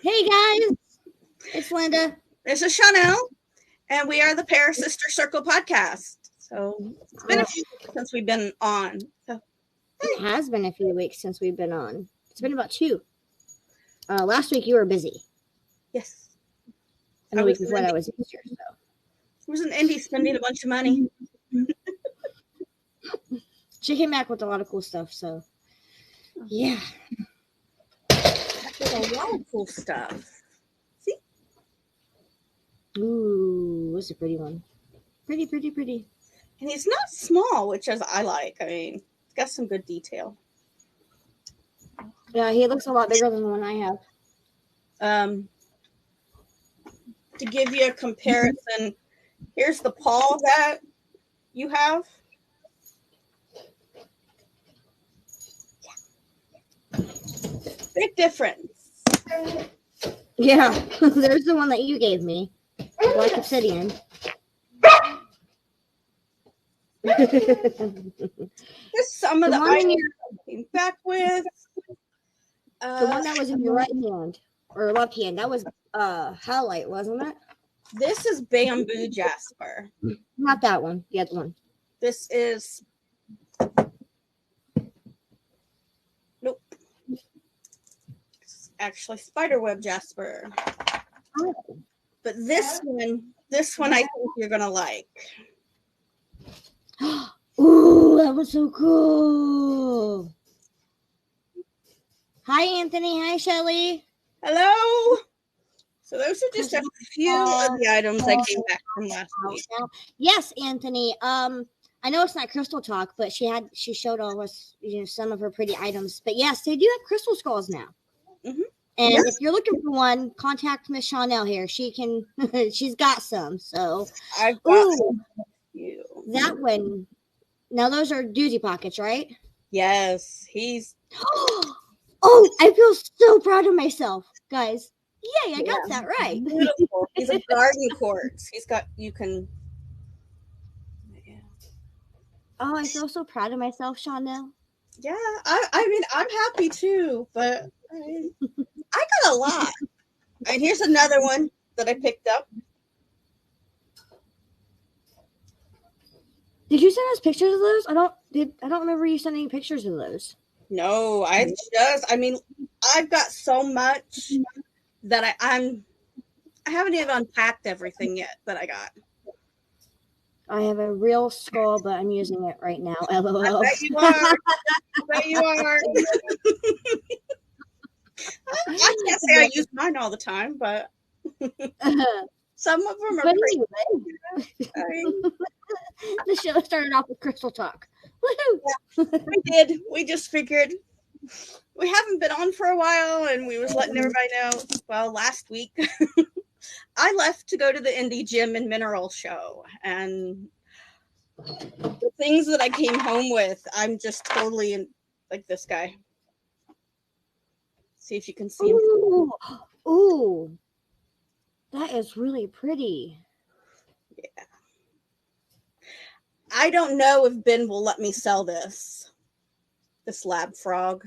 Hey guys, it's Linda. This is Chanel, and we are the ParaSister's Circle podcast. So it's been a few weeks since we've been on. So, It has been a few weeks since we've been on. It's been about 2. Last week you were busy. yes. And the week before that was Easter. So. I was in Indy spending a bunch of money. She came back with a lot of cool stuff, so yeah. There's a lot of cool stuff. See? Ooh, what's a pretty one? Pretty. And he's not small, which is I like. I mean, it's got some good detail. Yeah, he looks a lot bigger than the one I have. To give you a comparison, here's the paw that you have. Big difference. Yeah, there's the one that you gave me. Black obsidian. There's some of the items I came back with. The one that was in your right hand or left hand, that was halite, wasn't it? This is bamboo jasper. Not that one, the other one. This is nope. It's actually spiderweb jasper. Oh. But this one I think you're gonna like. Ooh, that was so cool. Hi, Anthony. Hi, Shelly. Hello. So those are just a few of the items I came back from last week. Yes, Anthony. I know it's not Crystal Talk, but she showed all of us, some of her pretty items. But yes, they do have crystal skulls now. Mm-hmm. And if you're looking for one, contact Miss Chanel here. She can. She's got some. So I've got you. That one. Now those are doozy pockets, right? Yes, he's. Oh, I feel so proud of myself, guys. Yay, I got that right. Beautiful. He's a garden quartz. He's got, you can. Yeah. Oh, I feel so proud of myself, Chanel. Yeah, I mean, I'm happy too, but I got a lot. And here's another one that I picked up. Did you send us pictures of those? I don't remember you sending pictures of those. No, I've got so much that I haven't even unpacked everything yet that I got. I have a real skull, but I'm using it right now. LOL. I bet you are. I bet you are. I can't say I use mine all the time, but some of them are pretty. Anyway. The show started off with Crystal Talk. Woohoo! Yeah, we did. We just figured we haven't been on for a while, and we was letting everybody know. Well, last week I left to go to the Indie Gym and Mineral Show, and the things that I came home with, I'm just totally in, like this guy. See if you can see him. Ooh, that is really pretty. Yeah. I don't know if Ben will let me sell this lab frog.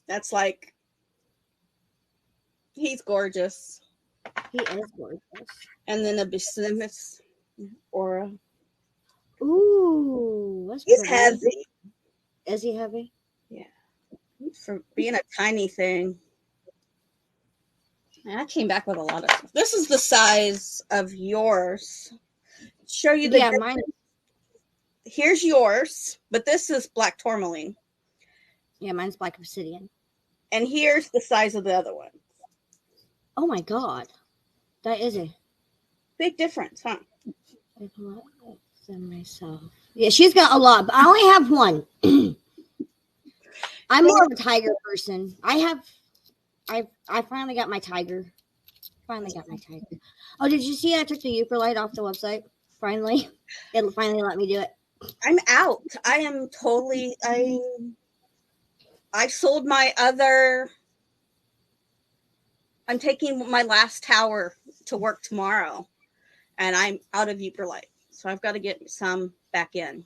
That's like, he's gorgeous. He is gorgeous. And then a Bismuth aura. Ooh, that's he's pretty. Heavy. Is he heavy? Yeah. For being a tiny thing. And I came back with a lot of stuff. This is the size of yours. Show you the difference. Mine. Here's yours, but this is black tourmaline. Yeah, mine's black obsidian. And here's the size of the other one. Oh my god. That is a big difference, huh? Than myself. Yeah, she's got a lot, but I only have one. I'm more of a tiger person. I finally got my tiger. Oh, did you see I took the Uber light off the website? Finally. It finally let me do it. I'm out. I am totally I sold my other. I'm taking my last tower to work tomorrow, and I'm out of Uber light. So I've got to get some back in.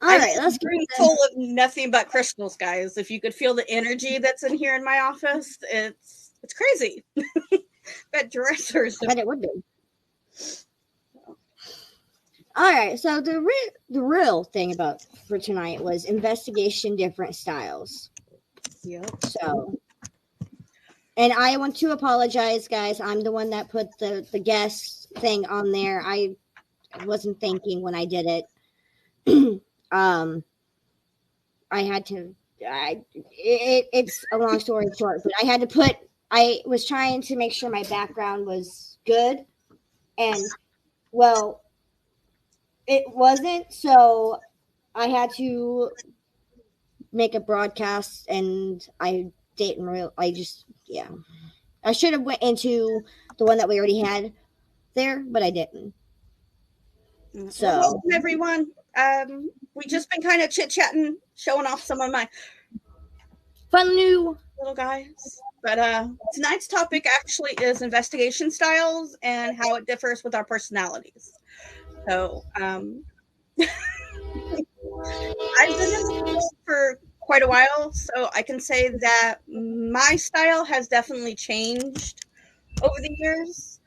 All right, let's get full of nothing but crystals, guys. If you could feel the energy that's in here in my office, it's crazy. That dressers. But it would be. All right, so the real thing for tonight was investigation different styles. Yep. So, and I want to apologize, guys. I'm the one that put the guest thing on there. I wasn't thinking when I did it. I had to. It's a long story short, but I had to put. I was trying to make sure my background was good, and well, it wasn't. So I had to make a broadcast, and I didn't really. I should have went into the one that we already had there, but I didn't. So, well, welcome everyone. We just been kind of chit chatting, showing off some of my fun new little guys. But tonight's topic actually is investigation styles and how it differs with our personalities. So, I've been in this for quite a while, so I can say that my style has definitely changed over the years.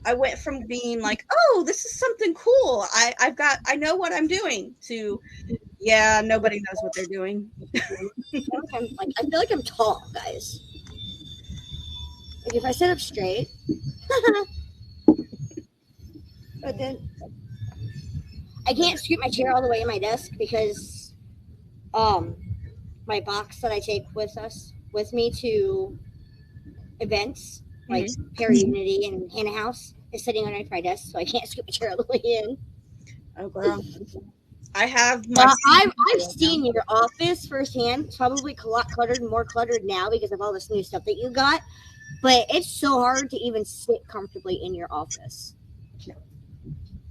I went from being like, oh, this is something cool. I know what I'm doing to, yeah, nobody knows what they're doing. I feel like I'm tall, guys. Like if I sit up straight, but then I can't scoot my chair all the way in my desk because my box that I take with me to events like Para Unity and Hannah House is sitting underneath my desk, so I can't scoot my chair all the way in. Oh, girl. I have my. I've seen your office firsthand. It's probably more cluttered now because of all this new stuff that you got. But it's so hard to even sit comfortably in your office. No.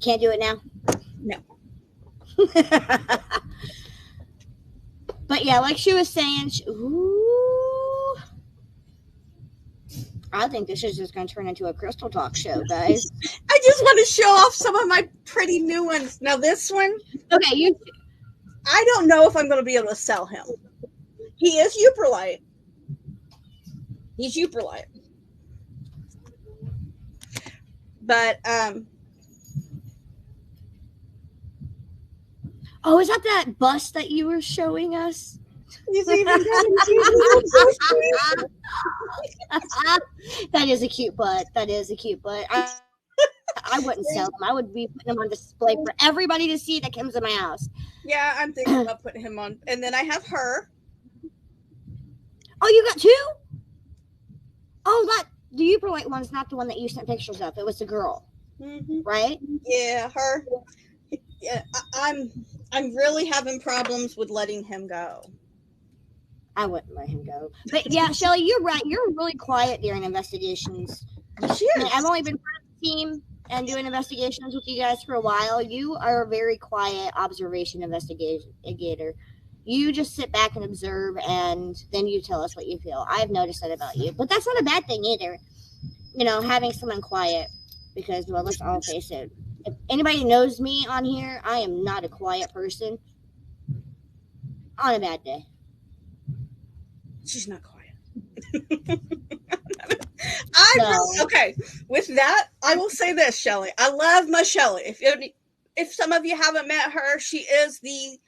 Can't do it now? No. But yeah, like she was saying, I think this is just going to turn into a crystal talk show, guys. I just want to show off some of my pretty new ones. Now this one, okay, I don't know if I'm going to be able to sell him. He is Uperlite. He's Uperlite. But oh, is that bust that you were showing us? He's even that is a cute butt. That is a cute butt. I wouldn't sell them. I would be putting them on display for everybody to see that comes in my house. Yeah, I'm thinking about putting him on. And then I have her. Oh, you got two? Oh, the Uperlite one's not the one that you sent pictures of. It was the girl, right? Yeah, her. Yeah, I'm really having problems with letting him go. I wouldn't let him go. But yeah, Shelly, you're right. You're really quiet during investigations. She is. I've only been part of the team and doing investigations with you guys for a while. You are a very quiet observation investigator. You just sit back and observe, and then you tell us what you feel. I've noticed that about you. But that's not a bad thing either. You know, having someone quiet. Because, well, let's all face it. If anybody knows me on here, I am not a quiet person. On a bad day. She's not quiet. Okay. With that, I will say this, Shelly. I love my Shelly. If some of you haven't met her, she is the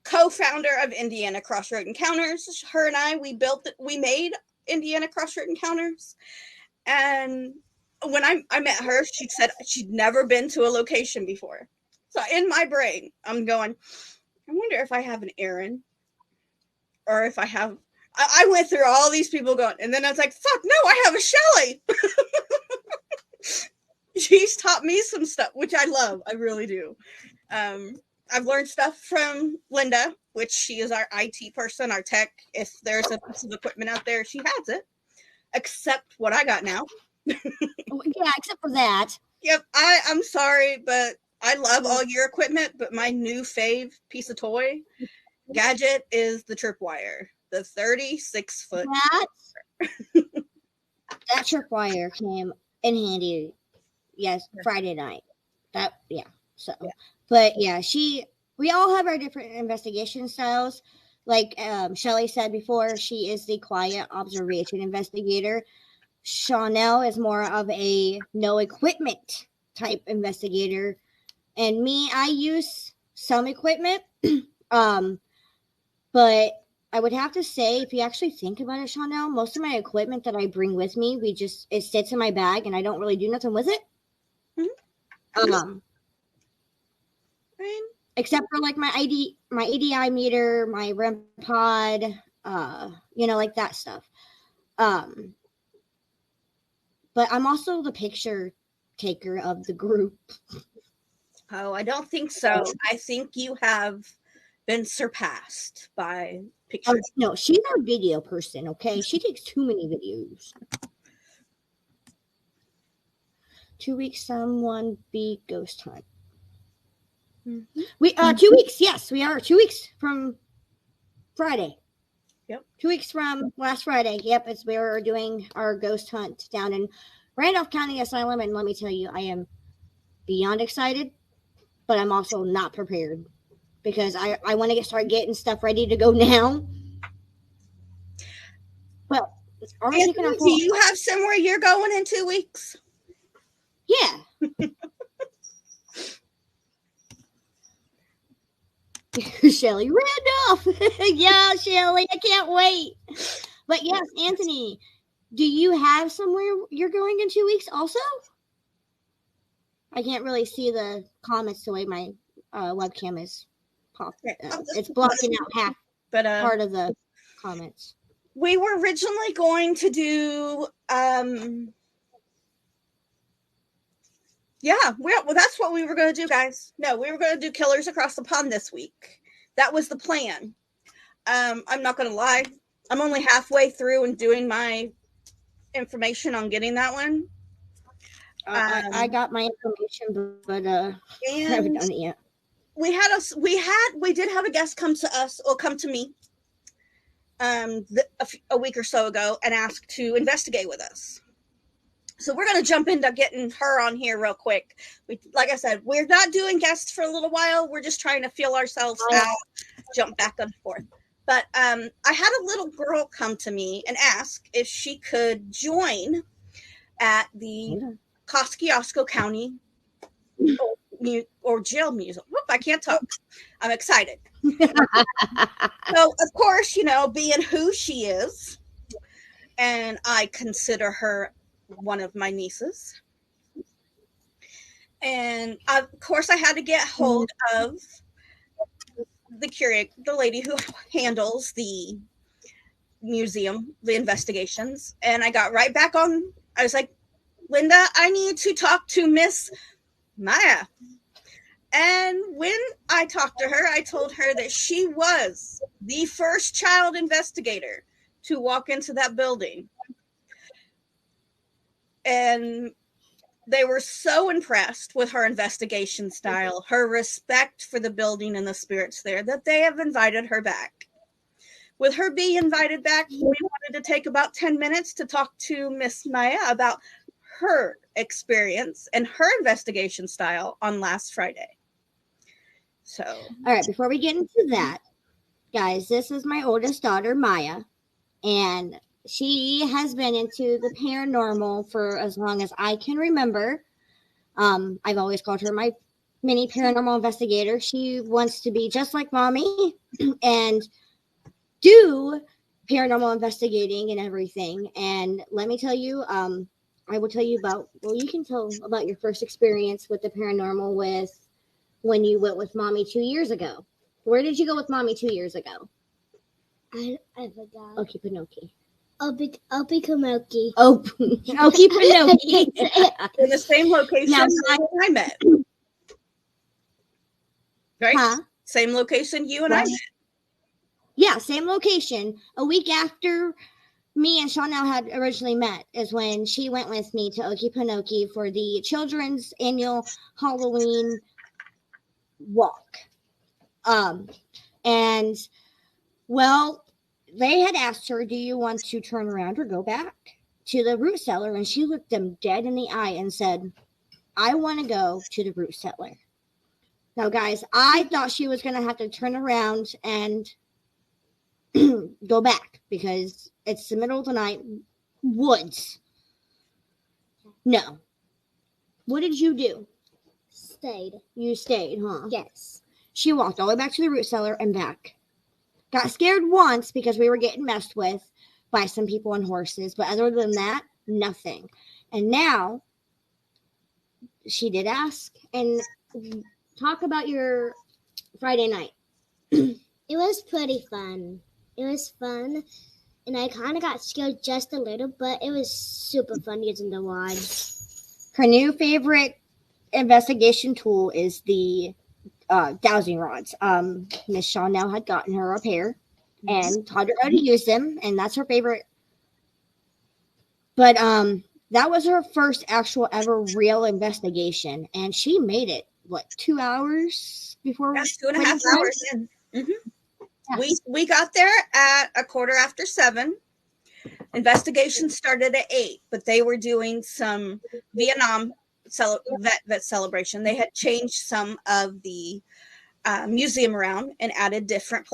co-founder of Indiana Crossroad Encounters. Her and I, we made Indiana Crossroad Encounters. And when I met her, she said she'd never been to a location before. So in my brain, I'm going, I wonder if I have an Aaron. Or if I have, I went through all these people going, and then I was like, fuck, no, I have a Shelly. She's taught me some stuff, which I love. I really do. I've learned stuff from Linda, which she is our IT person, our tech. If there's a piece of equipment out there, she has it. Except what I got now. Yeah, except for that. Yep, I'm sorry, but I love all your equipment, but my new fave piece of toy gadget is the tripwire, the 36-foot. That tripwire came in handy. Yes, Friday night. So But yeah, we all have our different investigation styles. Like Shelly said before, she is the quiet observation investigator. Chanel is more of a no equipment type investigator. And me, I use some equipment. um, but I would have to say, if you actually think about it, Chanel, most of my equipment that I bring with me, it sits in my bag and I don't really do nothing with it. Mm-hmm. Except for like my ADI meter, my REM pod, like that stuff. But I'm also the picture taker of the group. Oh, I don't think so. I think you have been surpassed by pictures. No, she's our video person, okay? She takes too many videos. 2 weeks, someone be ghost hunt. Mm-hmm. 2 weeks, yes, we are 2 weeks from Friday. Yep. 2 weeks from last Friday. Yep, we are doing our ghost hunt down in Randolph County Asylum, and let me tell you, I am beyond excited, but I'm also not prepared because I want to start getting stuff ready to go now. But are we taking our do you have somewhere you're going in 2 weeks? Yeah. Shelly Randolph. Yeah, Shelly, I can't wait. But yes, Anthony, do you have somewhere you're going in 2 weeks also? I can't really see the comments the way my webcam is popped. It's blocking out half part of the comments. We were originally going to do well, that's what we were going to do, guys. No, we were going to do Killers Across the Pond this week. That was the plan. I'm not going to lie. I'm only halfway through and doing my information on getting that one. I got my information, but I haven't done it yet. We did have a guest come to us or come to me a week or so ago and ask to investigate with us. So we're going to jump into getting her on here real quick. Like I said, we're not doing guests for a little while. We're just trying to feel ourselves out, jump back and forth. But I had a little girl come to me and ask if she could join at the Kosciuszko County or jail museum. Whoop, I can't talk. I'm excited. So, of course, being who she is, and I consider her one of my nieces. And of course, I had to get hold of the lady who handles the museum, the investigations. And I got right back on. I was like, Linda, I need to talk to Miss Maya. And when I talked to her, I told her that she was the first child investigator to walk into that building. And they were so impressed with her investigation style, her respect for the building and the spirits there, that they have invited her back. With her being invited back, we wanted to take about 10 minutes to talk to Miss Maya about her experience and her investigation style on last Friday. So, all right, before we get into that, guys, this is my oldest daughter, Maya, and she has been into the paranormal for as long as I can remember. I've always called her my mini paranormal investigator. She wants to be just like mommy and do paranormal investigating and everything. And let me tell you, I will tell you you can tell about your first experience with the paranormal when you went with mommy 2 years ago. Where did you go with mommy 2 years ago? I forgot. Okefenokee. Okefenokee. Okefenokee. In the same location now, I met. Right? Huh? Same location you and I met. Yeah, same location. A week after me and Chanel had originally met is when she went with me to Okefenokee for the children's annual Halloween walk. And well, they had asked her, do you want to turn around or go back to the root cellar? And she looked them dead in the eye and said, I want to go to the root cellar. Now, guys, I thought she was going to have to turn around and go back because it's the middle of the night. Woods. No. What did you do? Stayed. You stayed, huh? Yes. She walked all the way back to the root cellar and back. Got scared once because we were getting messed with by some people and horses, but other than that, nothing. And now, she did ask, and talk about your Friday night. It was pretty fun. It was fun, and I kind of got scared just a little, but it was super fun using the rods. Her new favorite investigation tool is the dowsing rods. Miss Shaw now had gotten her a pair and taught her how to use them, and that's her favorite. But that was her first actual ever real investigation, and she made it 2 hours before? Yes, 2.5 hours in. Yes. We got there at 7:15. Investigation started at 8, but they were doing some Vietnam vet celebration. They had changed some of the museum around and added different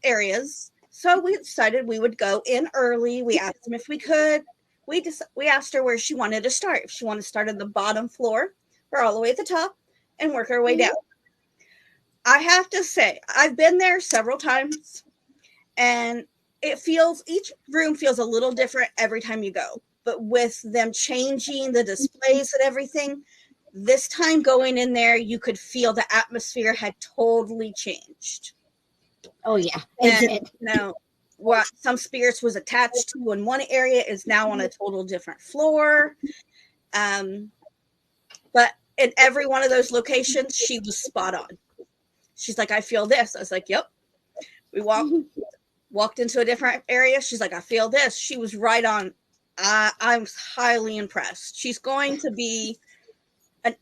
areas. So we decided we would go in early. We asked them if we could. We asked her where she wanted to start. If she wanted to start at the bottom floor or all the way at the top and work her way down. I have to say, I've been there several times, and each room feels a little different every time you go. But with them changing the displays and everything, this time going in there, you could feel the atmosphere had totally changed. Oh, yeah. And now what some spirits was attached to in one area is now on a total different floor. But in every one of those locations, she was spot on. She's like, I feel this. I was like, yep. We walked into a different area. She's like, I feel this. She was right on. I'm highly impressed. She's going to be an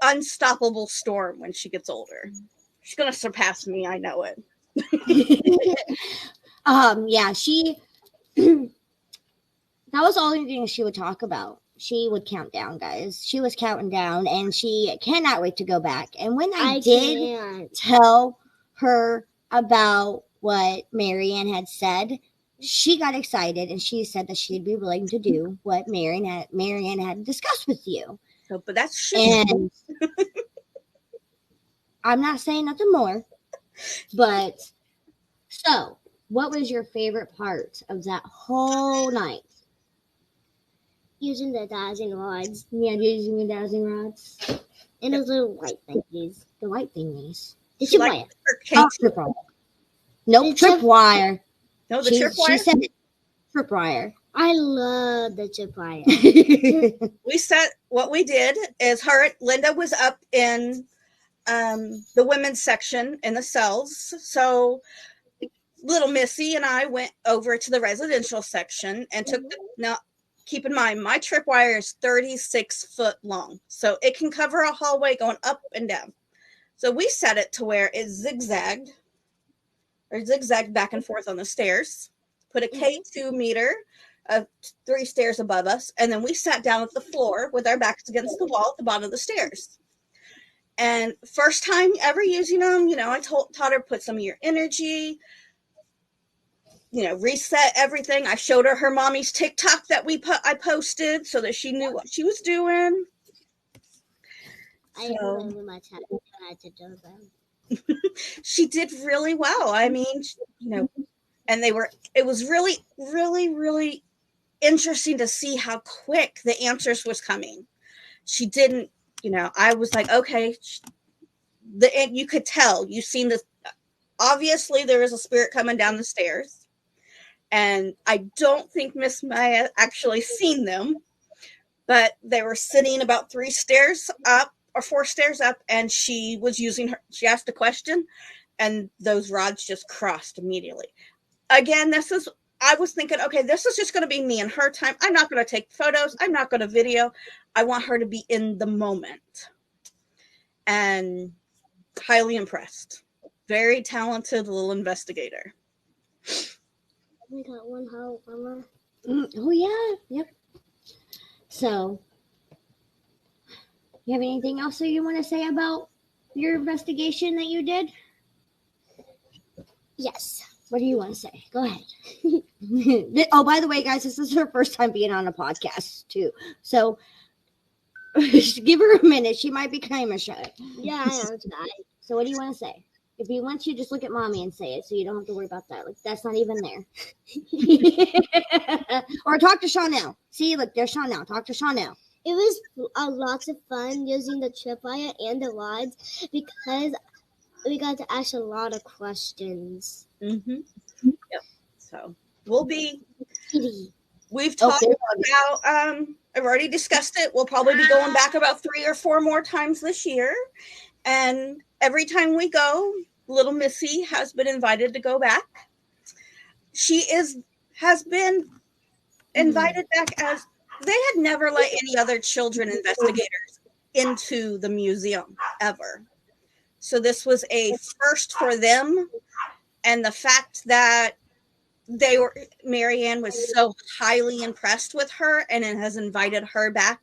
unstoppable storm when she gets older. She's going to surpass me. I know it. Yeah, she that was all the things she would talk about. She would count down, guys. She was counting down, and she cannot wait to go back. And when I did tell her about what Marianne had said, she got excited, and she said that she'd be willing to do what Marianne had discussed with you. So, but that's shit. And I'm not saying nothing more, but so what was your favorite part of that whole night? Using the dowsing rods. Yeah, using the dowsing rods. And those little white thingies. The white thingies. The tripwire. Tripwire. Nope, tripwire. No, the tripwire? She said tripwire. I love the tripwire. What we did is Linda was up in the women's section in the cells. So little Missy and I went over to the residential section and now keep in mind, my tripwire is 36 foot long. So it can cover a hallway going up and down. So we set it to where it zigzagged back and forth on the stairs, put a K2 meter of 3 stairs above us, and then we sat down at the floor with our backs against the wall at the bottom of the stairs. And first time ever using them, I taught her put some of your energy, reset everything. I showed her mommy's TikTok that I posted so that she knew what she was doing. I really much had to do them. She did really well. I mean, and it was really, really, really interesting to see how quick the answers was coming. She didn't, I was like, okay, you could tell, you've seen this. Obviously there was a spirit coming down the stairs, and I don't think Miss Maya actually seen them, but they were sitting about 3 stairs up or 4 stairs up, and she asked a question, and those rods just crossed immediately. Again, I was thinking, okay, this is just going to be me and her time. I'm not going to take photos. I'm not going to video. I want her to be in the moment. And highly impressed. Very talented little investigator. We got one whole summer. Oh, yeah. Yep. So, you have anything else that you want to say about your investigation that you did? Yes. What do you want to say? Go ahead. Oh, by the way, guys, this is her first time being on a podcast, too. So give her a minute. She might be kind of shy. Yeah, I am tonight. So what do you want to say? If you want to, just look at mommy and say it so you don't have to worry about that. Like, that's not even there. Or talk to Chanel. See, look, there's Chanel. Talk to Chanel. It was lots of fun using the tripwire and the rods because we got to ask a lot of questions. Mm-hmm. Yep. So we've talked about, I've already discussed it. We'll probably be going back about 3 or 4 more times this year. And every time we go, little Missy has been invited to go back. She has been invited back as they had never let any other children investigators into the museum ever. So this was a first for them. And the fact that Marianne was so highly impressed with her and has invited her back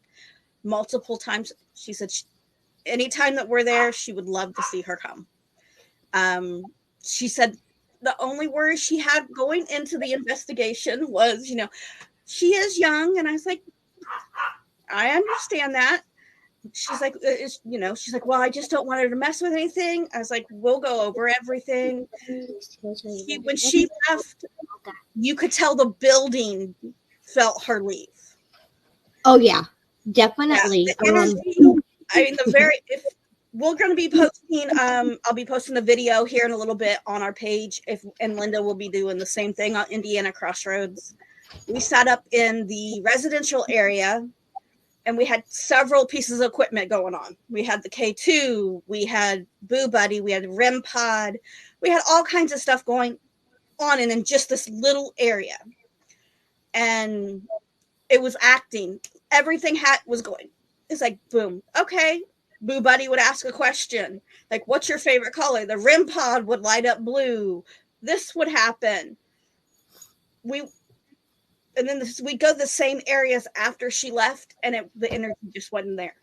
multiple times. She said anytime that we're there, she would love to see her come. She said the only worry she had going into the investigation was, she is young. And I was like, I understand that. She's like, she's like, well, I just don't want her to mess with anything. I was like, we'll go over everything. When she left, you could tell the building felt her leave. Oh yeah, definitely. Yeah, we're going to be posting, I'll be posting the video here in a little bit on our page. And Linda will be doing the same thing on Indiana Crossroads. We sat up in the residential area. And we had several pieces of equipment going on. We had the K2, we had Boo Buddy, we had REM Pod, we had all kinds of stuff going on in just this little area. And it was acting. Everything was going. It's like, boom, okay. Boo Buddy would ask a question. Like, what's your favorite color? The REM Pod would light up blue. This would happen. And then we go the same areas after she left, and the energy just wasn't there.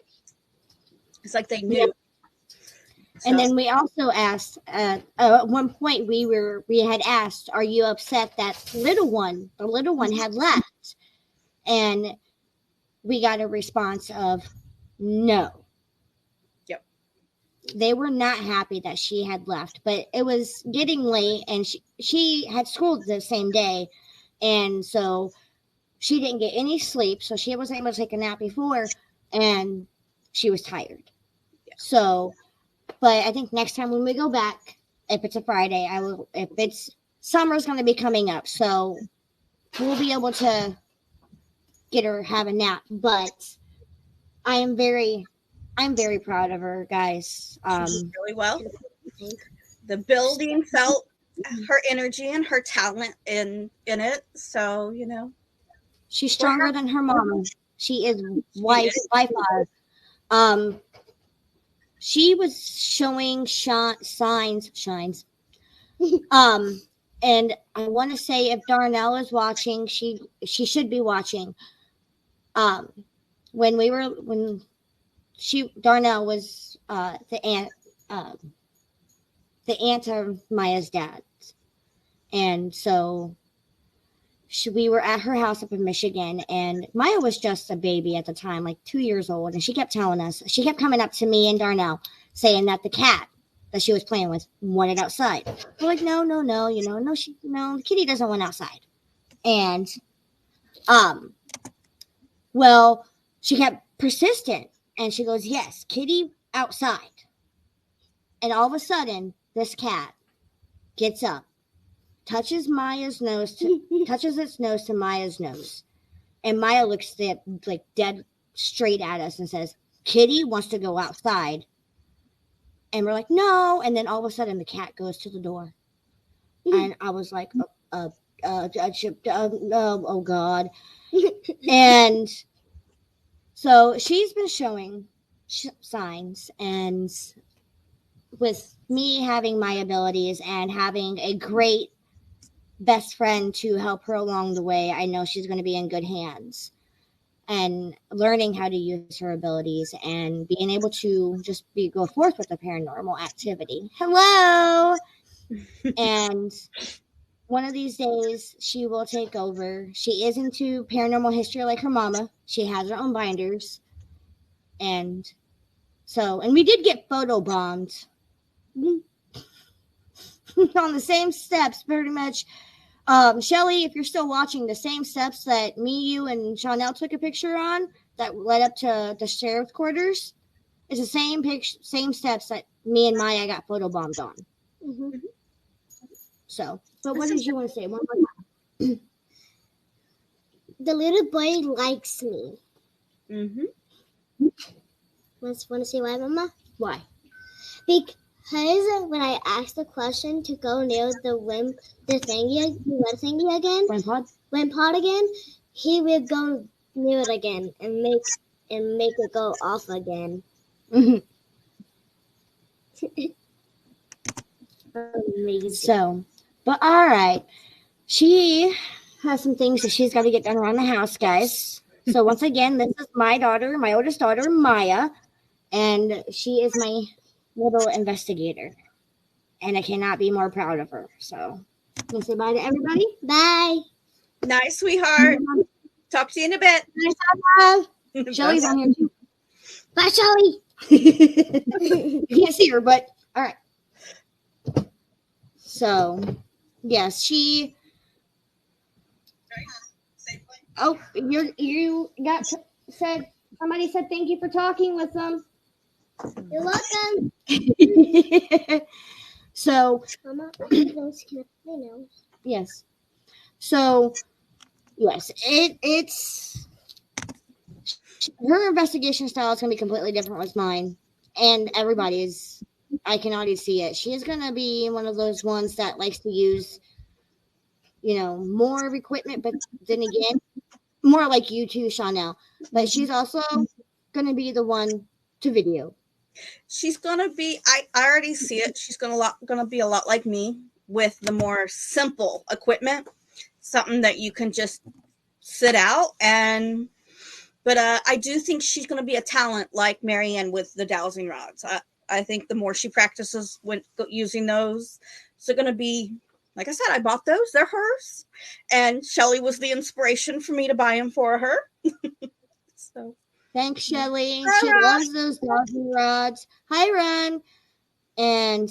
It's like they knew. Yeah. So. And then we also asked at one point we had asked, "Are you upset that the little one had left?" And we got a response of no. Yep. They were not happy that she had left, but it was getting late, and she had school the same day, and so she didn't get any sleep, so she wasn't able to take a nap before, and she was tired. Yeah. So, but I think next time when we go back, if it's a Friday, summer's going to be coming up, so we'll be able to get her have a nap. But I'm very proud of her, guys. She did really well. The building felt her energy and her talent in it, so she's stronger than her mom. She is by far. She was showing shines. And I want to say if Darnell is watching, she should be watching. Darnell was the aunt of Maya's dad, and so. We were at her house up in Michigan, and Maya was just a baby at the time, like 2 years old. And she kept telling us, she kept coming up to me and Darnell saying that the cat that she was playing with wanted outside. We're like, no, the kitty doesn't want outside. And, well, she kept persistent, and she goes, yes, kitty outside. And all of a sudden, this cat gets up, touches its nose to Maya's nose, and Maya looks dead straight at us and says, "Kitty wants to go outside," and we're like, "No!" And then all of a sudden, the cat goes to the door, and I was like, "Oh God!" And so she's been showing signs, and with me having my abilities and having a great best friend to help her along the way, I know she's going to be in good hands. and learning how to use her abilities and being able to just go forth with the paranormal activity. Hello! And one of these days, she will take over. She is into paranormal history like her mama. She has her own binders. And we did get photobombed on the same steps, pretty much. Shelly, if you're still watching, the same steps that me, you, and Chanel took a picture on that led up to the sheriff's quarters, it's the same steps that me and Maya got photobombed on. Mm-hmm. So, but what did you want to say? One more time. The little boy likes me. Mm-hmm. Want to say why, Mama? Why? Because when I asked the question to go near the red thingy again, wind pod again, he would go near it again and make it go off again. Amazing. So, but all right, she has some things that she's got to get done around the house, guys. So once again, this is my daughter, my oldest daughter, Maya, and she is my little investigator, and I cannot be more proud of her. So, can you say bye to everybody? Bye. Night, sweetheart. Talk to you in a bit. Bye. Shelly's on here too. Bye, Shelly. You can't see her, but all right. So, yes, she. Oh, you got said. Somebody said thank you for talking with them. You're welcome. So, Mama, yes. So, yes, it's her investigation style is going to be completely different with mine, and everybody's. I can already see it. She is going to be one of those ones that likes to use, more equipment, but then again, more like you too, Chanel. But she's also going to be the one to video. She's gonna be. I already see it. She's gonna be a lot like me with the more simple equipment, something that you can just sit out and. But I do think she's gonna be a talent like Marianne with the dowsing rods. I think the more she practices when using those, it's gonna be. Like I said, I bought those. They're hers, and Shelly was the inspiration for me to buy them for her. So. Thanks, Shelly. Hi, She Ron. loves those dowsing rods. Hi, Ron. And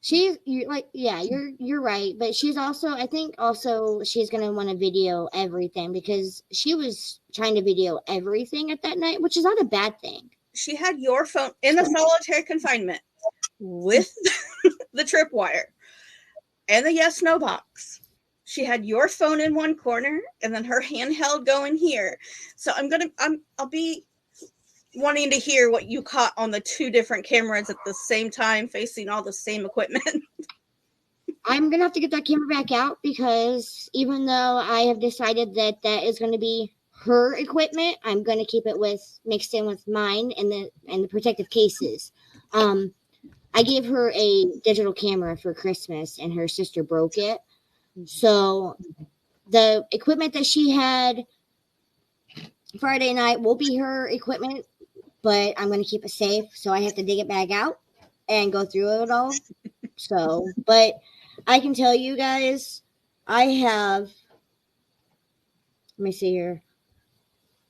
you're right. But she's also, I think she's going to want to video everything because she was trying to video everything at that night, which is not a bad thing. She had your phone in the solitary confinement with the tripwire and the yes no box. She had your phone in one corner and then her handheld going here. So I'll be wanting to hear what you caught on the two different cameras at the same time facing all the same equipment. I'm going to have to get that camera back out because even though I have decided that is going to be her equipment, I'm going to keep it mixed in with mine and the protective cases. I gave her a digital camera for Christmas and her sister broke it. So the equipment that she had Friday night will be her equipment, but I'm going to keep it safe. So I have to dig it back out and go through it all. So, but I can tell you guys, I have, let me see here.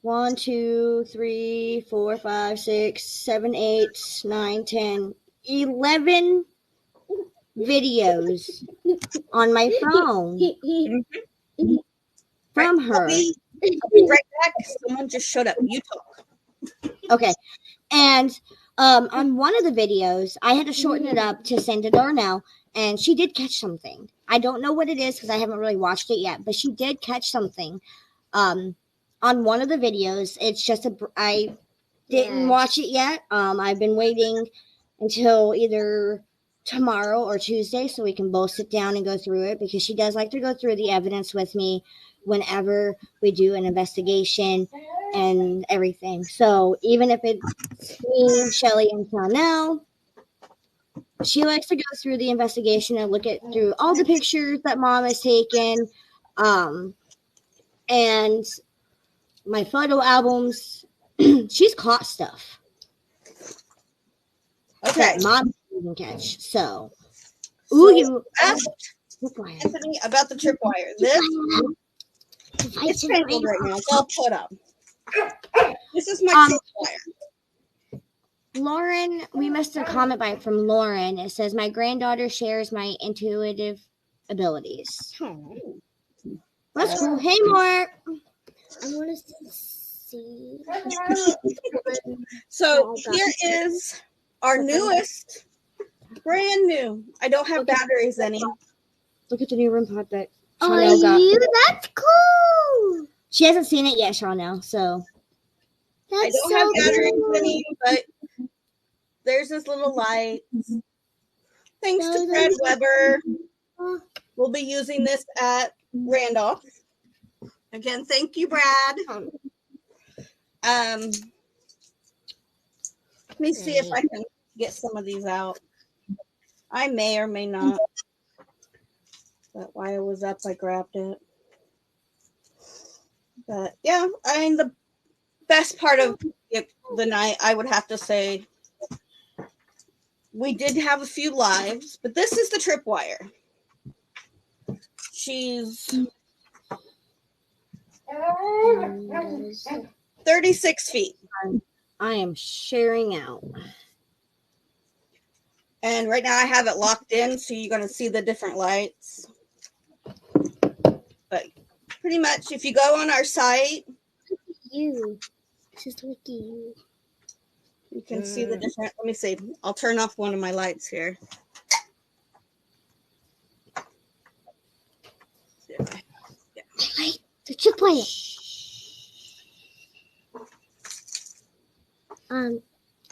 1, 2, 3, 4, 5, 6, 7, 8, 9, 10, 11 videos on my phone from her. I'll be right back. Someone just showed up. You talk. Okay. And on one of the videos, I had to shorten it up to send to Darnell, and she did catch something. I don't know what it is because I haven't really watched it yet, but she did catch something. On one of the videos, it's just I didn't watch it yet. I've been waiting until either tomorrow or Tuesday so we can both sit down and go through it because she does like to go through the evidence with me whenever we do an investigation and everything. So even if it's me, Shelly, and Chanel, she likes to go through the investigation and look through all the pictures that Mom has taken. And my photo albums. She's caught stuff. Okay. That mom didn't catch. So, So you asked Anthony about the tripwire. This it's tangled right now. It's all put up. This is my tripwire. Lauren, we missed a comment from Lauren. It says, my granddaughter shares my intuitive abilities. Oh. That's cool. Hey, Mark. I want to see. So here is our newest, brand new. I don't have batteries any. Look at the new room pod that Chanel got. That's cool. She hasn't seen it yet, Chanel. So I don't have batteries any, but there's this little light. Thanks to Brad Weber. We'll be using this at Randolph. Again, thank you, Brad. Let me see if I can get some of these out. I may or may not. But while I was up, I grabbed it. But yeah, I mean, the best part of the night, I would have to say, we did have a few lives, but this is the tripwire. She's 36 feet. I am sharing out. And right now I have it locked in, so you're going to see the different lights. But pretty much, if you go on our site, Just look at you. You can see the different. Let me see. I'll turn off one of my lights here. The tripwire.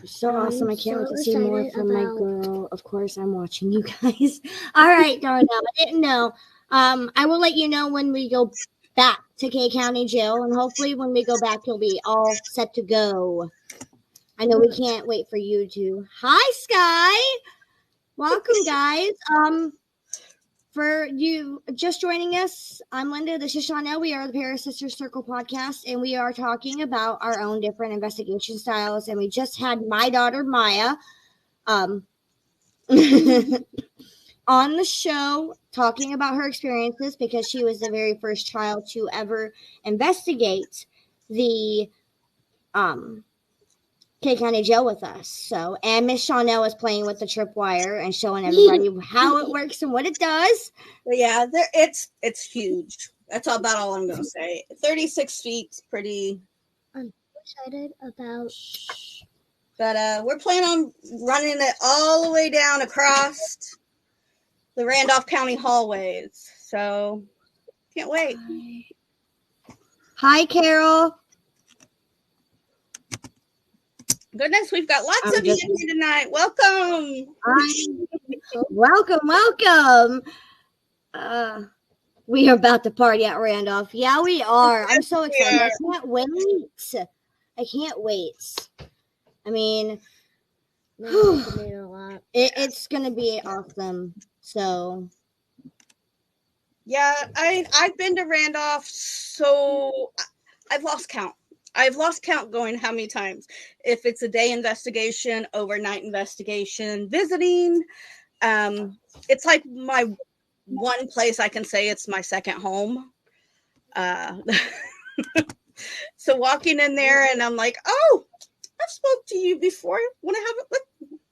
So awesome. I can't wait to see more from my girl. Of course, I'm watching you guys. All right, Darnell. I didn't know. I will let you know when we go back to K County Jail, and hopefully when we go back, you'll be all set to go. I know we can't wait for you to. Hi, Sky. Welcome, guys. For you just joining us, I'm Linda. This is Chanel. We are the ParaSister's Circle podcast, and we are talking about our own different investigation styles. And we just had my daughter Maya on the show talking about her experiences because she was the very first child to ever investigate the K County Jail with us. So, and Miss Chanel is playing with the tripwire and showing everybody how it works and what it does. But yeah, it's huge. That's about all I'm gonna say. 36 feet, pretty. I'm excited about. But we're planning on running it all the way down across the Randolph County hallways. So can't wait. Hi, Carol. Goodness, we've got lots of you here tonight. Welcome. Welcome. We are about to party at Randolph. Yeah, we are. I'm so excited. I can't wait. I mean, it's going to be awesome. So, yeah, I've been to Randolph, so I've lost count. I've lost count going how many times. If it's a day investigation, overnight investigation, visiting, it's like my one place I can say it's my second home. So walking in there and I'm like, oh, I've spoke to you before. Want to have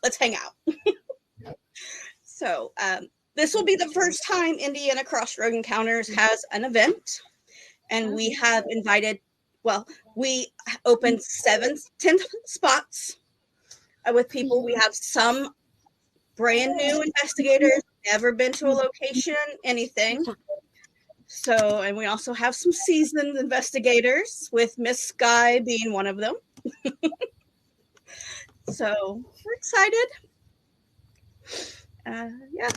let's hang out. So this will be the first time Indiana Crossroad Encounters has an event, and we have invited. Well, we opened 10 spots with people. We have some brand new investigators, never been to a location, anything. So, and we also have some seasoned investigators, with Miss Sky being one of them. So we're excited. Yeah.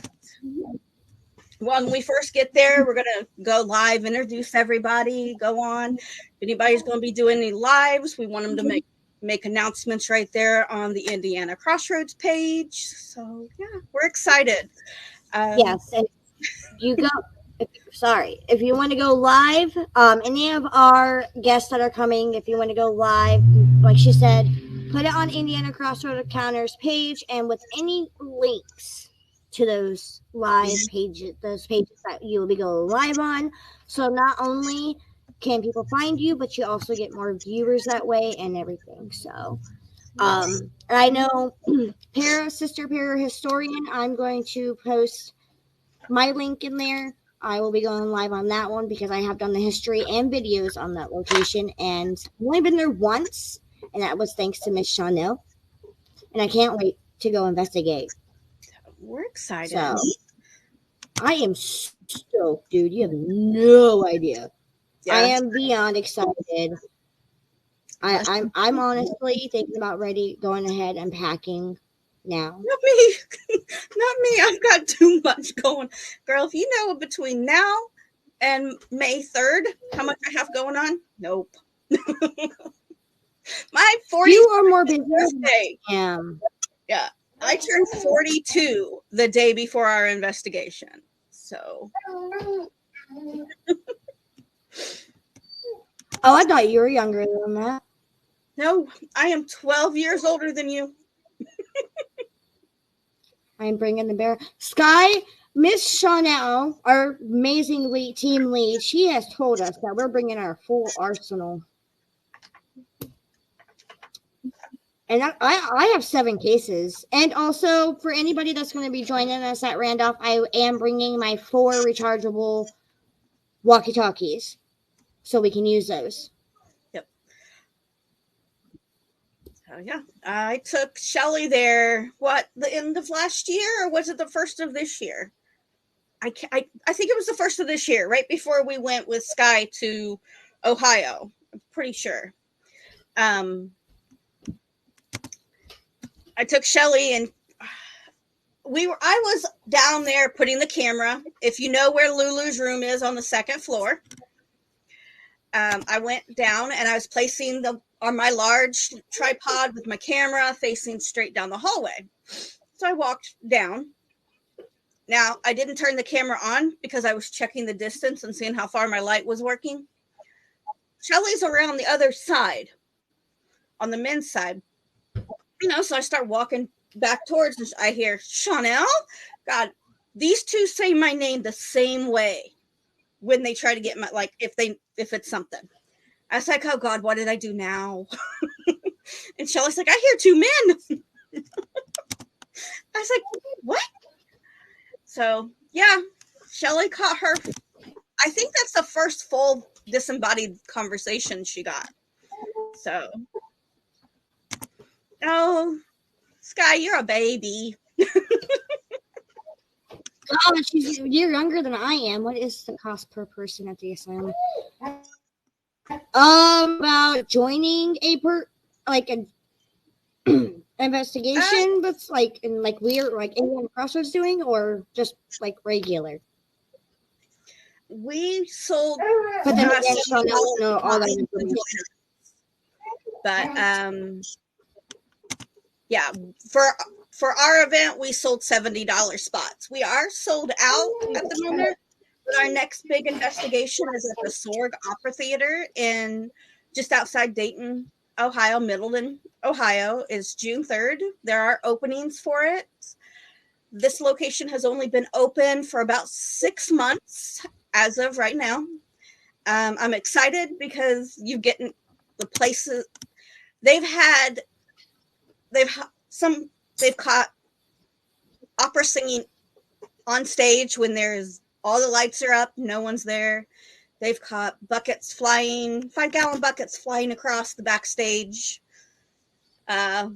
When we first get there, we're going to go live, introduce everybody, go on. If anybody's going to be doing any lives, we want them to make announcements right there on the Indiana Crossroads page. So, yeah, we're excited. Yes, and you go. If you want to go live, any of our guests that are coming, if you want to go live, like she said, put it on Indiana Crossroad Encounters page, and with any links to those live pages, those pages that you will be going live on. So not only can people find you, but you also get more viewers that way and everything. So, I know Sister Para Historian, I'm going to post my link in there. I will be going live on that one because I have done the history and videos on that location, and I've only been there once, and that was thanks to Miss Chanel. And I can't wait to go investigate. We're excited. So I am stoked, dude. You have no idea. Yeah. I am beyond excited. I'm honestly thinking about going ahead and packing now. Not me. Not me. I've got too much going. Girl, if you know between now and May 3rd how much I have going on, nope. My 40th You are more busy birthday. than I am. Yeah. I turned 42 the day before our investigation. So. Oh, I thought you were younger than that. No, I am 12 years older than you. I'm bringing the bear. Sky, Miss Chanel, our amazing team lead, she has told us that we're bringing our full arsenal. And I have 7 cases. And also, for anybody that's going to be joining us at Randolph, I am bringing my 4 rechargeable walkie-talkies so we can use those. Yep. So, yeah. I took Shelly there, the end of last year, or was it the first of this year? I think it was the first of this year, right before we went with Sky to Ohio. I'm pretty sure. I took Shelly and I was down there putting the camera. If you know where Lulu's room is on the 2nd floor, I went down and I was placing on my large tripod with my camera facing straight down the hallway. So I walked down. Now, I didn't turn the camera on because I was checking the distance and seeing how far my light was working. Shelly's around the other side, on the men's side. So I start walking back towards, and I hear, Chanel? God, these two say my name the same way when they try to get if it's something. I was like, oh God, what did I do now? And Shelly's like, I hear 2 men. I was like, what? So, yeah, Shelly caught her. I think that's the first full disembodied conversation she got. So, oh, Sky, you're a baby. Oh, you're younger than I am. What is the cost per person at the asylum? About joining an investigation that's weird, like Indiana Crossroads doing, or just like regular. We sold, but then again, all that information. But yeah, for our event, we sold $70 spots. We are sold out at the moment. But our next big investigation is at the Sorg Opera Theater in just outside Dayton, Ohio, Middleton, Ohio, is June 3rd. There are openings for it. This location has only been open for about 6 months as of right now. I'm excited because you get the places they've caught opera singing on stage when there's all the lights are up, no one's there. They've caught buckets flying, 5-gallon buckets flying across the backstage. So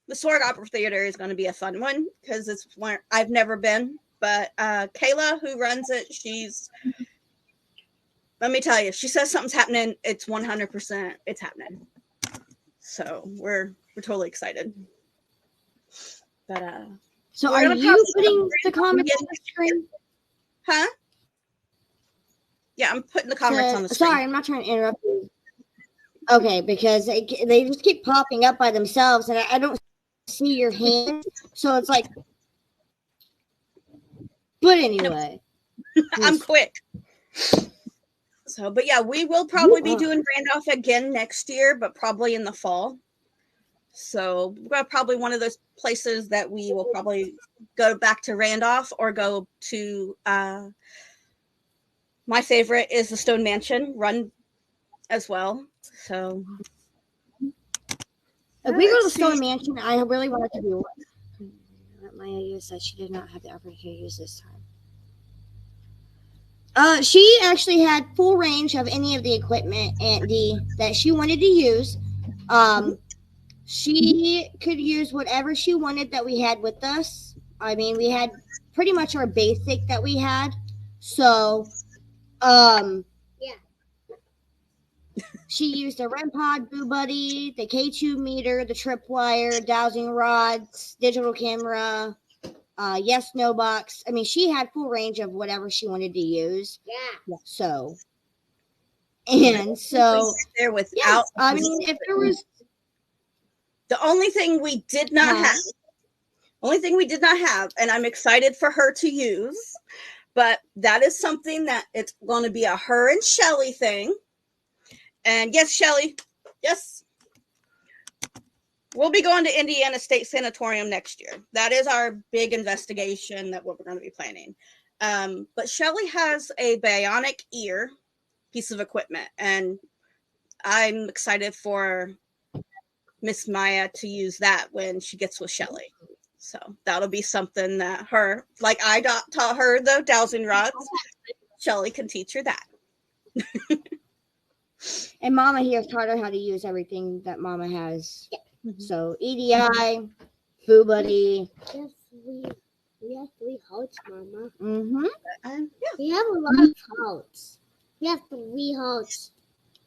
the Sorg Opera Theater is going to be a fun one because it's one I've never been. But Kayla, who runs it, let me tell you, she says something's happening. It's 100%. It's happening. So we're totally excited. But so are you putting the comments on the screen? Huh? Yeah, I'm putting the comments on the screen. Sorry, I'm not trying to interrupt you. Okay, because they just keep popping up by themselves, and I don't see your hand. So it's like, But anyway, I'm quick. So, but yeah, we will probably be doing Randolph again next year, but probably in the fall. So we're probably one of those places that we will probably go back to Randolph or go to, my favorite is the Stone Mansion run as well. So if we go to the Stone Mansion, I really wanted to do one. Maya said she did not have the opportunity to use this time. She actually had full range of any of the equipment that she wanted to use. She could use whatever she wanted that we had with us. I mean, we had pretty much our basic that we had. So, Yeah. she used the REM pod, Boo Buddy, the K2 meter, the tripwire, dowsing rods, digital camera, yes, no box. I mean, she had full range of whatever she wanted to use. Yeah. So, and so, there without. Yeah, I mean, if there was. The only thing we did not have, and I'm excited for her to use, but that is something that it's going to be a her and Shelly thing. And yes, Shelly, yes, we'll be going to Indiana State Sanatorium next year. That is our big investigation that what we're going to be planning. But Shelly has a bionic ear piece of equipment, and I'm excited for Miss Maya to use that when she gets with Shelly. So that'll be something that her, like I taught her the dowsing rods, Shelly can teach her that. And Mama here taught her how to use everything that Mama has. Yeah. So EDI, Boo Buddy. We have 3 hearts, Mama. Mm-hmm. We have a lot of hearts. We have 3 hearts.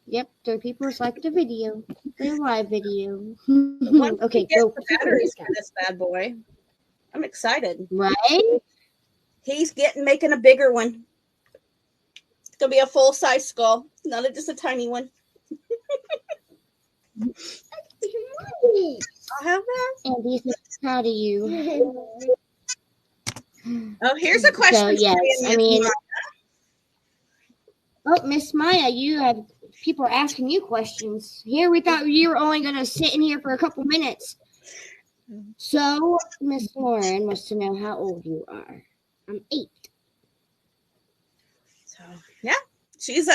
Yep, 3 people like the video, the live video. Okay, go. The batteries for this bad boy. I'm excited. Right? He's making a bigger one. It's gonna be a full size skull, not just a tiny one. I have that. Andy's proud of you. Oh, here's a question. So, yes, I mean, Miss Maya, you have people are asking you questions. Here, we thought you were only going to sit in here for a couple minutes. So, Miss Lauren wants to know how old you are. I'm 8. So, yeah, she's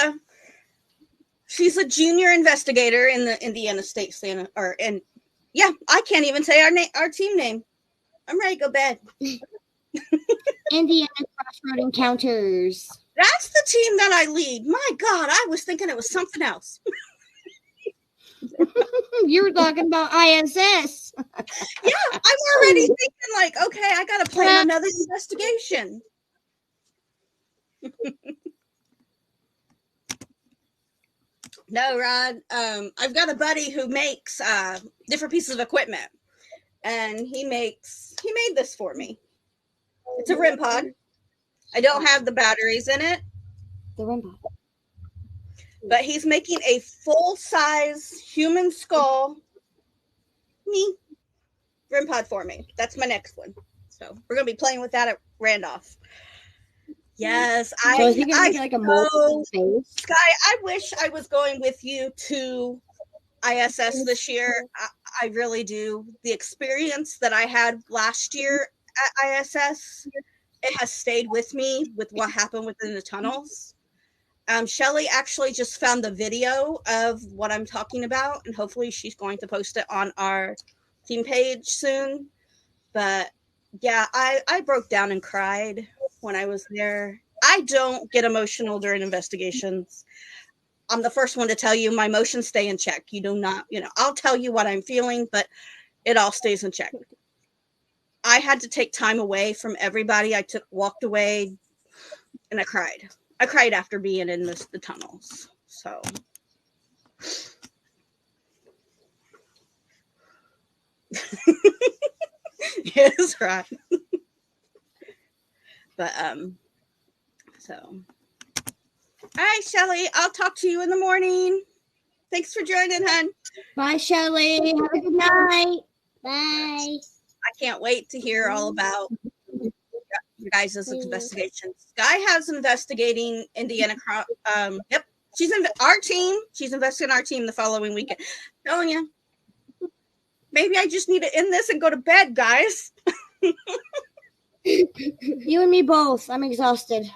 a junior investigator in the Indiana State I can't even say our team name. I'm ready to go bed. Indiana Crossroad Encounters. That's the team that I lead. My God, I was thinking it was something else. You were talking about ISS. Yeah, I'm already thinking like, okay, I got to plan another investigation. No, Rod. I've got a buddy who makes different pieces of equipment, and he made this for me. It's a REM pod. I don't have the batteries in it. The REM pod. But he's making a full-size human skull REM pod for me. That's my next one. So we're gonna be playing with that at Randolph. Yes, so is he gonna be like a mold face? Sky, I wish I was going with you to ISS this year. I really do. The experience that I had last year at ISS, it has stayed with me with what happened within the tunnels. Shelly actually just found the video of what I'm talking about, and hopefully she's going to post it on our team page soon. But yeah, I broke down and cried when I was there. I don't get emotional during investigations. I'm the first one to tell you my emotions stay in check. You do not, I'll tell you what I'm feeling, but it all stays in check. I had to take time away from everybody. I walked away and I cried. I cried after being in the tunnels. So yes, right. But so all right, Shelly, I'll talk to you in the morning. Thanks for joining, hon. Bye, Shelly. Have a good night. Bye. I can't wait to hear all about your guys' investigation. Sky has investigating Indiana. Yep, she's in our team. She's investigating our team the following weekend. Telling you, maybe I just need to end this and go to bed, guys. You and me both. I'm exhausted.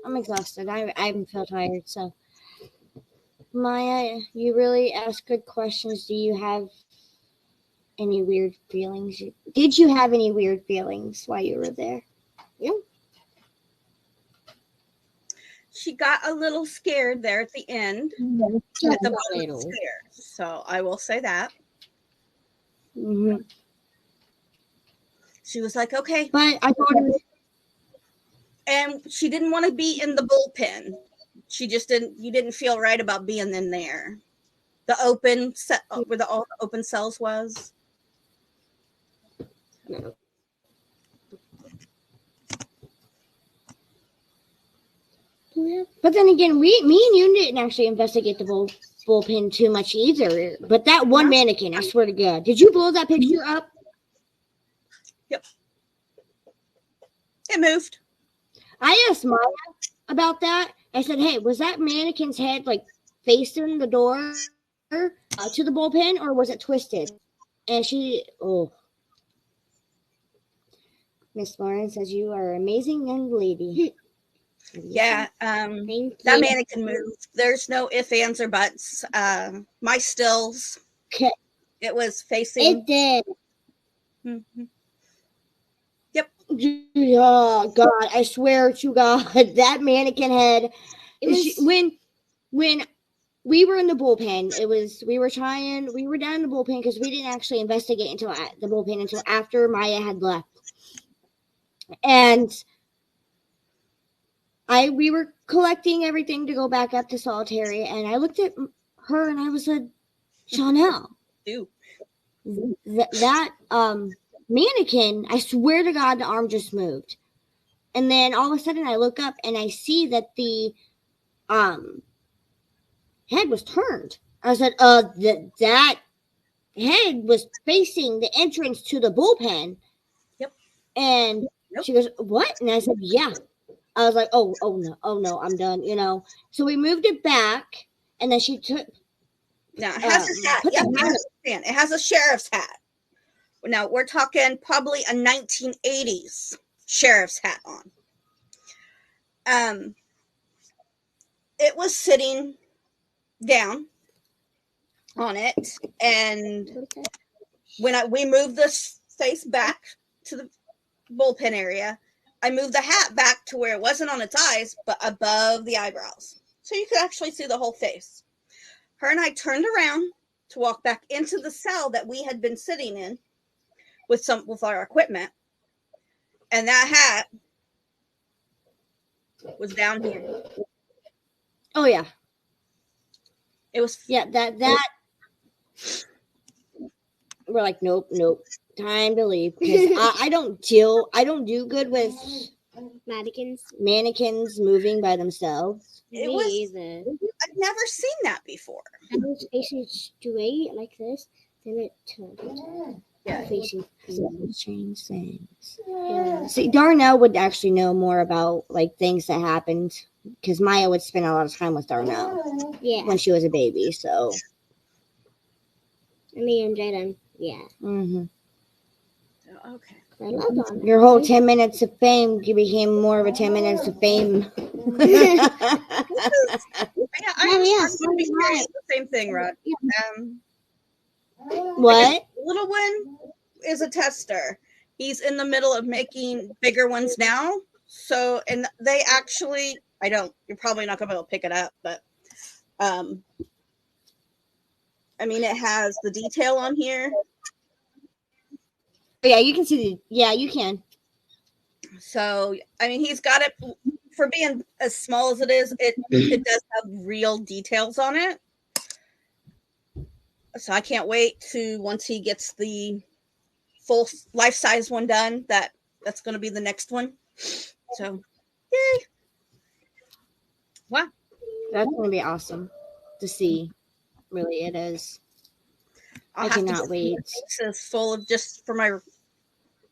I feel tired. So, Maya, you really ask good questions. Do you have any weird feelings? Did you have any weird feelings while you were there? Yeah. She got a little scared there at the end. Just At the a bottom little. of the stairs. So I will say that. Mm-hmm. She was like, okay. But I thought it was. And she didn't want to be in the bullpen. She just didn't. You didn't feel right about being in there. The open set where all the open cells was. No. But then again, me and you didn't actually investigate the bullpen too much either. But that one mannequin, I swear to God, did you blow that picture up? Yep. It moved. I asked Maya about that. I said, "Hey, was that mannequin's head like facing the door to the bullpen, or was it twisted?" And Miss Lauren says you are an amazing young lady. Yeah, that mannequin moved. There's no ifs, ands, or buts. My stills. Okay. It was facing. It did. Mm-hmm. Yep. Oh God, I swear to God, that mannequin head. When we were in the bullpen, we were down in the bullpen because we didn't actually investigate the bullpen until after Maya had left, and we were collecting everything to go back up to solitary, and I looked at her and I was like, Chanel, that mannequin, I swear to God, the arm just moved. And then all of a sudden I look up and I see that the head was turned. I said, that head was facing the entrance to the bullpen. Yep. And she goes, what? And I said, yeah. I was like, oh no, I'm done, you know. So we moved it back, and then she took. Now it has a hat. Yep, it has a sheriff's hat. Now we're talking probably a 1980s sheriff's hat on. It was sitting down on it, and when we moved this face back to the bullpen area, I moved the hat back to where it wasn't on its eyes, but above the eyebrows. So you could actually see the whole face. Her and I turned around to walk back into the cell that we had been sitting in with our equipment. And that hat was down here. Oh yeah. It was that we're like, nope. Time to leave, because I don't do good with mannequins moving by themselves. Either. I've never seen that before. I was facing straight like this, then it turned. Yeah. Facing change things. Yeah. See, Darnell would actually know more about like things that happened, because Maya would spend a lot of time with Darnell when she was a baby. So. And me and Jaden, Mm-hmm. Okay. I love Darnell. Your whole 10 minutes of fame became more of a 10 minutes of fame. Yeah, I'm going to be curious the same thing, Rod. What? Little one is a tester. He's in the middle of making bigger ones now. So, and they actually, you're probably not going to be able to pick it up, but I mean, it has the detail on here. Yeah, you can see you can. So, I mean, he's got it for being as small as it is. It does have real details on it. So I can't wait to, once he gets the full life-size one done, that's going to be the next one. So, yay. Wow. That's going to be awesome to see. Really, it is. I cannot wait. It's full of just for my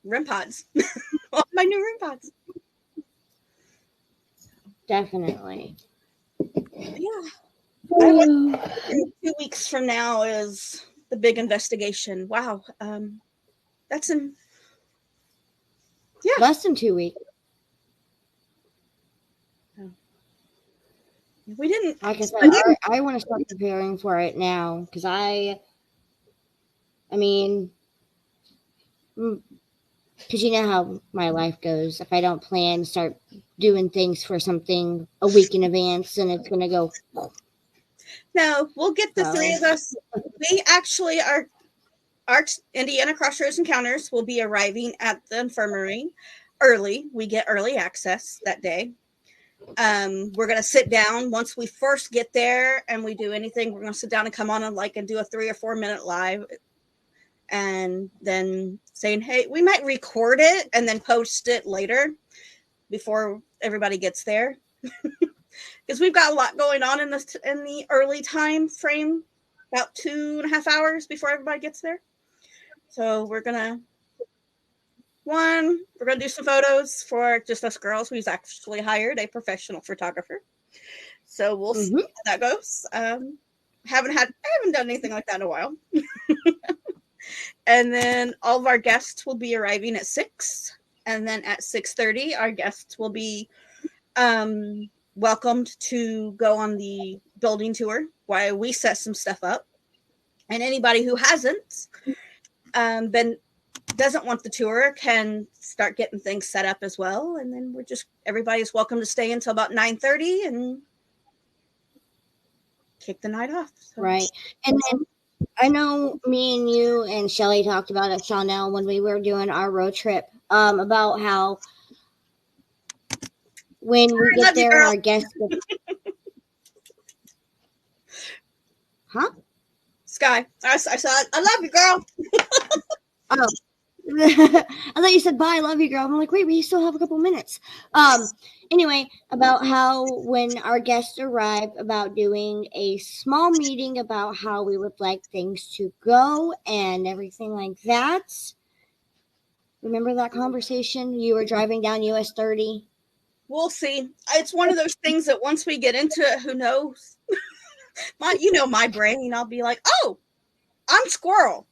REM pods. All my new REM pods. Definitely. Yeah. I wonder if 2 weeks from now is the big investigation. Wow. That's in Less than 2 weeks. we didn't. Like I said, I want to start preparing for it now because I mean, because you know how my life goes. If I don't plan, start doing things for something a week in advance, then it's going to go. No, we'll get the three of us. We actually are. Our Indiana Crossroads Encounters will be arriving at the infirmary early. We get early access that day. We're going to sit down once we first get there and we do anything. We're going to sit down and come on and do a 3 or 4 minute live and then saying, hey, we might record it and then post it later before everybody gets there. Because we've got a lot going on in the early time frame, about 2.5 hours before everybody gets there. So we're gonna do some photos for just us girls. We've actually hired a professional photographer, so we'll see how that goes. I haven't done anything like that in a while. And then all of our guests will be arriving at 6, and then at 6:30, our guests will be welcomed to go on the building tour while we set some stuff up. And anybody who hasn't doesn't want the tour can start getting things set up as well. And then everybody's welcome to stay until about 9:30 and kick the night off. So. Right. And then I know me and you and Shelly talked about it, Chanel, when we were doing our road trip, about how when we get there, our guests. Huh? Sky, I said, I love you, girl. Oh. I thought you said bye, I love you, girl. I'm like, wait, we still have a couple minutes. Anyway, about how when our guests arrive, about doing a small meeting about how we would like things to go and everything like that. Remember that conversation? You were driving down US 30. We'll see. It's one of those things that once we get into it, who knows? My brain, I'll be like, oh, I'm squirrel.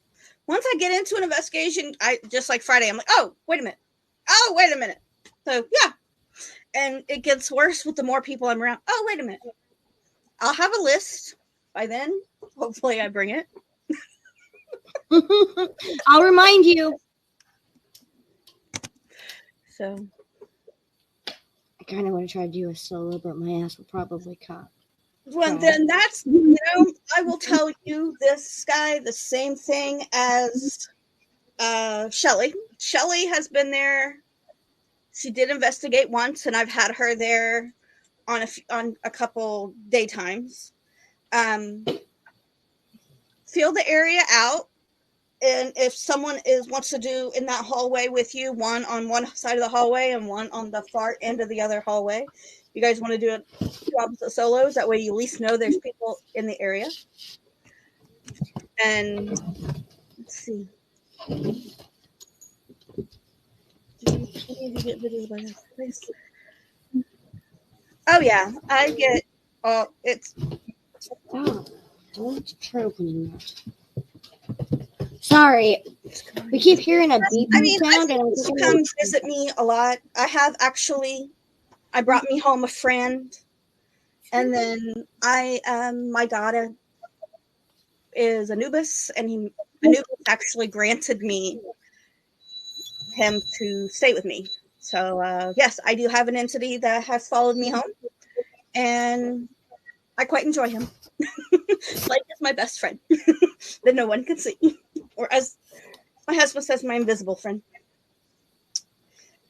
Once I get into an investigation, I just like Friday, I'm like, oh, wait a minute. So, yeah. And it gets worse with the more people I'm around. Oh, wait a minute. I'll have a list by then. Hopefully I bring it. I'll remind you. So. I kind of want to try to do a solo, but my ass will probably cut. Well, then that's, I will tell you this guy, the same thing as Shelly. Shelly has been there. She did investigate once, and I've had her there on a couple daytimes. Feel the area out, and if someone wants to do in that hallway with you, one on one side of the hallway and one on the far end of the other hallway. You guys want to do two opposite solos? That way you at least know there's people in the area. And let's see. Oh yeah, I get. It's. Oh, don't choke me. Sorry, we keep hearing a beeping sound. And she comes visit me a lot. I brought me home a friend, and then my daughter is Anubis, and Anubis actually granted me him to stay with me. So yes, I do have an entity that has followed me home, and I quite enjoy him. Like he's my best friend that no one can see, or as my husband says, my invisible friend.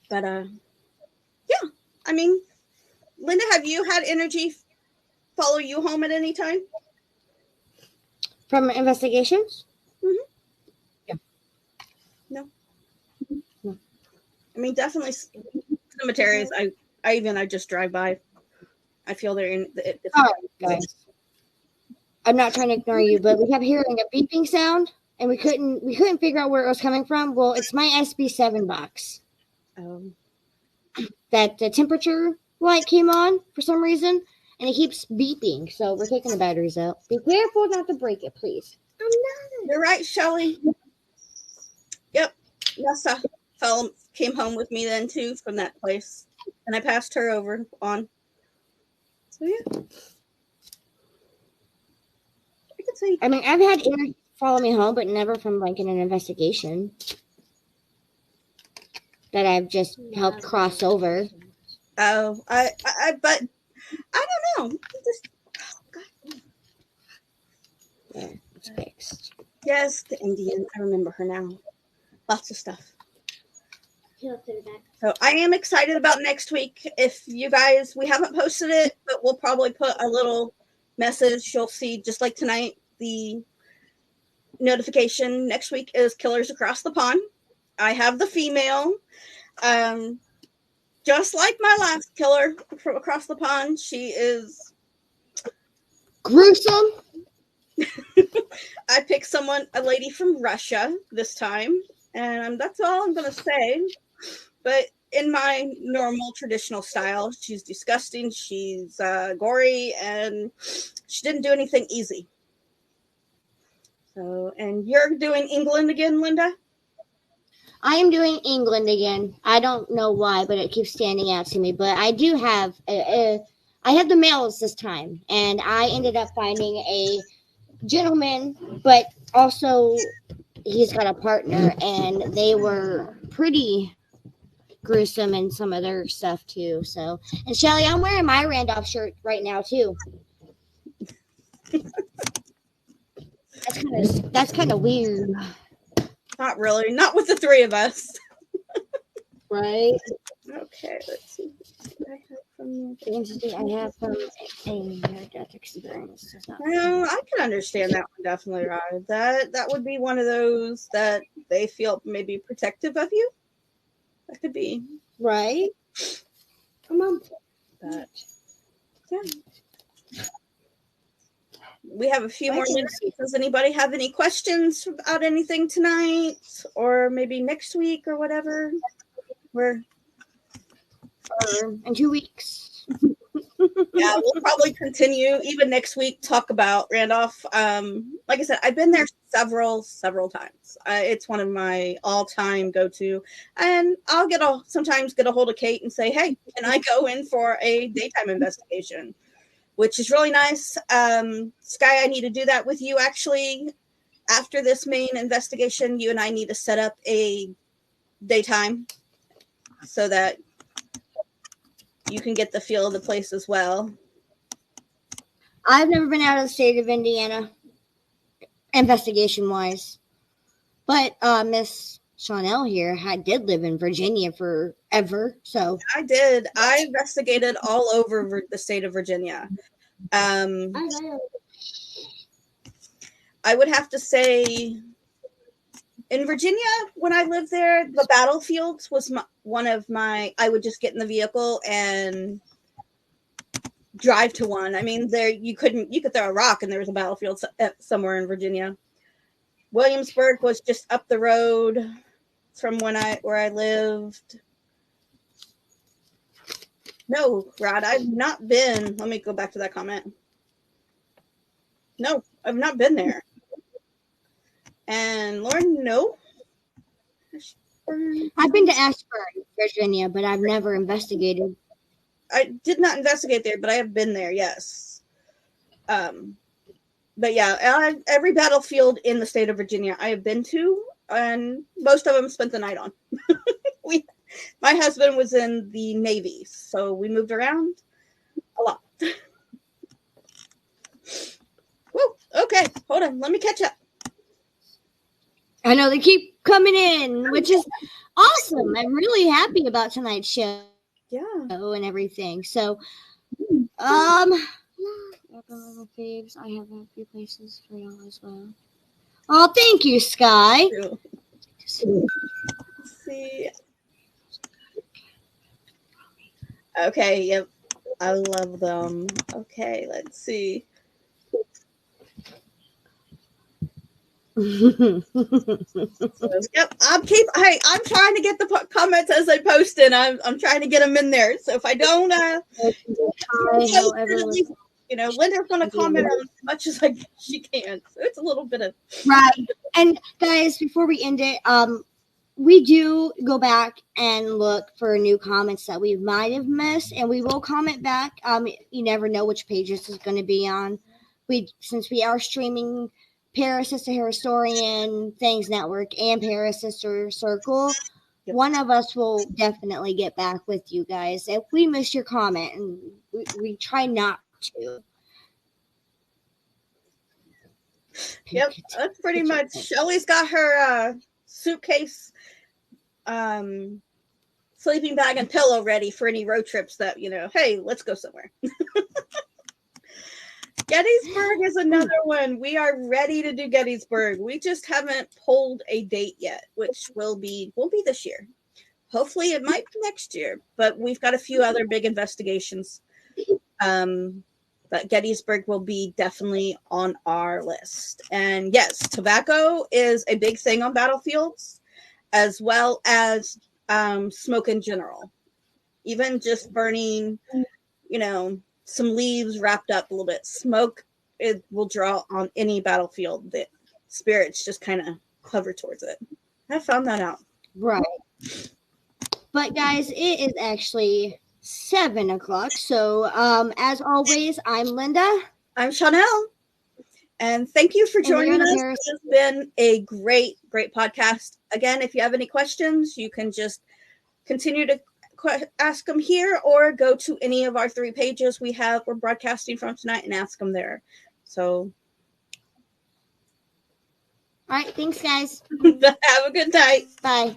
But yeah, I mean, Linda, have you had energy follow you home at any time from investigations? Mm-hmm. Yeah. No. I mean, definitely cemeteries. I just drive by. I feel they're in. Sorry, guys. I'm not trying to ignore you, but we kept hearing a beeping sound, and we couldn't figure out where it was coming from. Well, it's my SB7 box. That the temperature light came on for some reason, and it keeps beeping. So we're taking the batteries out. Be careful not to break it, please. You're right, Shelly. Yep. Nessa came home with me then too from that place, and I passed her over on. So yeah, I could say. I mean, I've had Eric follow me home, but never from like in an investigation that I've just helped cross over. Oh, but I don't know. Just, Yeah, it's fixed. yes, the Indian. I remember her now. Lots of stuff. So I am excited about next week. If you guys, we haven't posted it, but we'll probably put a little message. You'll see, just like tonight, the notification next week is Killers Across the Pond. I have the female. Just like my last killer from across the pond, she is gruesome. I picked a lady from Russia this time, and that's all I'm going to say. But in my normal traditional style, she's disgusting, she's gory, and she didn't do anything easy. So, and you're doing England again, Linda? I am doing England again. I don't know why, but it keeps standing out to me. But I do have I have the males this time, and I ended up finding a gentleman, but also he's got a partner, and they were pretty gruesome and some other stuff too. So, and Shelly, I'm wearing my Randolph shirt right now too. That's kind of weird. Not really. Not with the three of us. Right? Okay, let's see. I have from a near-death experience. No, I can understand that one definitely, right? That would be one of those that they feel maybe protective of you. That could be. Right? Come on. But yeah. We have a few more minutes. Does anybody have any questions about anything tonight, or maybe next week, or whatever? We're in 2 weeks. Yeah, we'll probably continue even next week. Talk about Randolph. Like I said, I've been there several times. It's one of my all-time go-to, and I'll sometimes get a hold of Kate and say, "Hey, can I go in for a daytime investigation?" Which is really nice. Sky, I need to do that with you actually. After this main investigation, you and I need to set up a daytime so that you can get the feel of the place as well. I've never been out of the state of Indiana, investigation-wise. But Miss Chanel here did live in Virginia forever, so. I did. I investigated all over the state of Virginia. I would have to say, in Virginia, when I lived there, the battlefields was one of my. I would just get in the vehicle and drive to one. I mean, you could throw a rock and there was a battlefield somewhere in Virginia. Williamsburg was just up the road from where I lived. No, Rod, I've not been. Let me go back to that comment. No, I've not been there. And Lauren, no. I've been to Ashburn, Virginia, but I've never investigated. I did not investigate there, but I have been there, yes. But yeah, every battlefield in the state of Virginia I have been to, and most of them spent the night on. My husband was in the Navy, so we moved around a lot. Woo, okay, hold on, let me catch up. I know they keep coming in, which is awesome. I'm really happy about tonight's show. Yeah. And everything. So, faves, I have a few places for y'all as well. Oh, thank you, Sky. Let's see. Okay, yep. I love them. Okay, let's see. Yep, I'm trying to get the comments as I post it. I'm trying to get them in there. So if I don't, Linda's going to comment on as much as she can. So it's a little bit of right. And guys, before we end it, we do go back and look for new comments that we might have missed, and we will comment back. You never know which page this is going to be on. Since we are streaming ParaSister Historian Things Network and ParaSister Circle, one of us will definitely get back with you guys if we miss your comment, and we try not to. Yep, that's pretty much. Shelly's got her suitcase, sleeping bag, and pillow ready for any road trips that, hey, let's go somewhere. Gettysburg is another one. We are ready to do Gettysburg. We just haven't pulled a date yet, which will be this year. Hopefully it might be next year, but we've got a few other big investigations. But Gettysburg will be definitely on our list. And yes, tobacco is a big thing on battlefields, as well as smoke in general. Even just burning, some leaves wrapped up a little bit. Smoke, it will draw on any battlefield. The spirits just kind of hover towards it. I found that out. Right. But guys, it is actually 7 o'clock. So as always, I'm Linda. I'm Chanel. And thank you for joining us. It's been a great, great podcast. Again, if you have any questions, you can just continue to ask them here, or go to any of our 3 pages we're broadcasting from tonight and ask them there. So, all right, thanks guys. Have a good night. Bye.